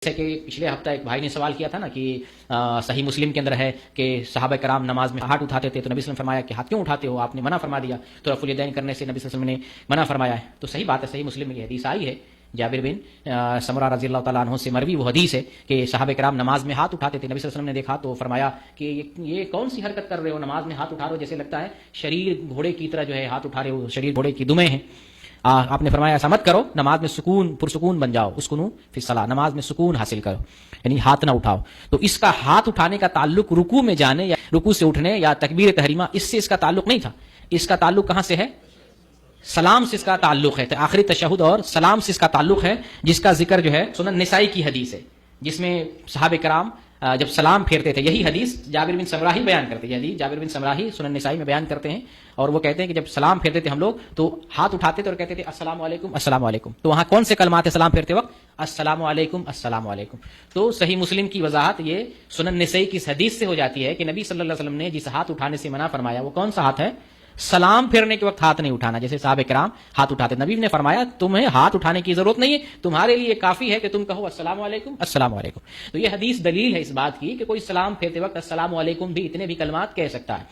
جیسے کہ پچھلے ہفتہ ایک بھائی نے سوال کیا تھا نا کہ صحیح مسلم کے اندر ہے کہ صحابہ کرام نماز میں ہاتھ اٹھاتے تھے، تو نبی صلی اللہ علیہ وسلم نے فرمایا کہ ہاتھ کیوں اٹھاتے ہو، آپ نے منع فرما دیا، تو رفع الیدین کرنے سے نبی صلی اللہ علیہ وسلم نے منع فرمایا ہے۔ تو صحیح بات ہے، صحیح مسلم میں یہ حدیث آئی ہے، جابر بن سمرہ رضی اللہ تعالیٰ عنہ سے مروی وہ حدیث ہے کہ صحابہ کرام نماز میں ہاتھ اٹھاتے تھے، نبی صلی اللہ علیہ وسلم نے دیکھا تو فرمایا کہ یہ کون سی حرکت کر رہے ہو، نماز میں ہاتھ اٹھا رہے ہو، جیسے لگتا ہے شریر گھوڑے کی طرح جو ہے ہاتھ اٹھا رہے ہو، شریر گھوڑے کی دمیں ہیں۔ آپ نے فرمایا ایسا مت کرو، نماز میں سکون پرسکون بن جاؤ، اسکنو فی الصلاۃ، نماز میں سکون حاصل کرو، یعنی ہاتھ نہ اٹھاؤ۔ تو اس کا ہاتھ اٹھانے کا تعلق رکوع میں جانے یا رکوع سے اٹھنے یا تکبیر تحریمہ اس سے اس کا تعلق نہیں تھا، اس کا تعلق کہاں سے ہے؟ سلام سے اس کا تعلق ہے، آخری تشہد اور سلام سے اس کا تعلق ہے، جس کا ذکر جو ہے سنن نسائی کی حدیث ہے، جس میں صحابہ کرام جب سلام پھیرتے تھے، یہی حدیث جابر بن سمرہ ہی بیان کرتے ہیں، یعنی جابر بن سمرہ ہی سنن نسائی میں بیان کرتے ہیں، اور وہ کہتے ہیں کہ جب سلام پھیرتے تھے ہم لوگ تو ہاتھ اٹھاتے تھے اور کہتے تھے السلام علیکم السلام علیکم۔ تو وہاں کون سے کلمات ہیں سلام پھیرتے وقت؟ السلام علیکم السلام علیکم۔ تو صحیح مسلم کی وضاحت یہ سنن نسائی کی اس حدیث سے ہو جاتی ہے کہ نبی صلی اللہ علیہ وسلم نے جس ہاتھ اٹھانے سے منع فرمایا وہ کون سا ہاتھ ہے؟ سلام پھیرنے کے وقت ہاتھ نہیں اٹھانا، جیسے صحابہ کرام ہاتھ اٹھاتے، نبی نے فرمایا تمہیں ہاتھ اٹھانے کی ضرورت نہیں ہے، تمہارے لیے کافی ہے کہ تم کہو السلام علیکم السلام علیکم۔ تو یہ حدیث دلیل ہے اس بات کی کہ کوئی سلام پھیرتے وقت السلام علیکم بھی اتنے بھی کلمات کہہ سکتا ہے۔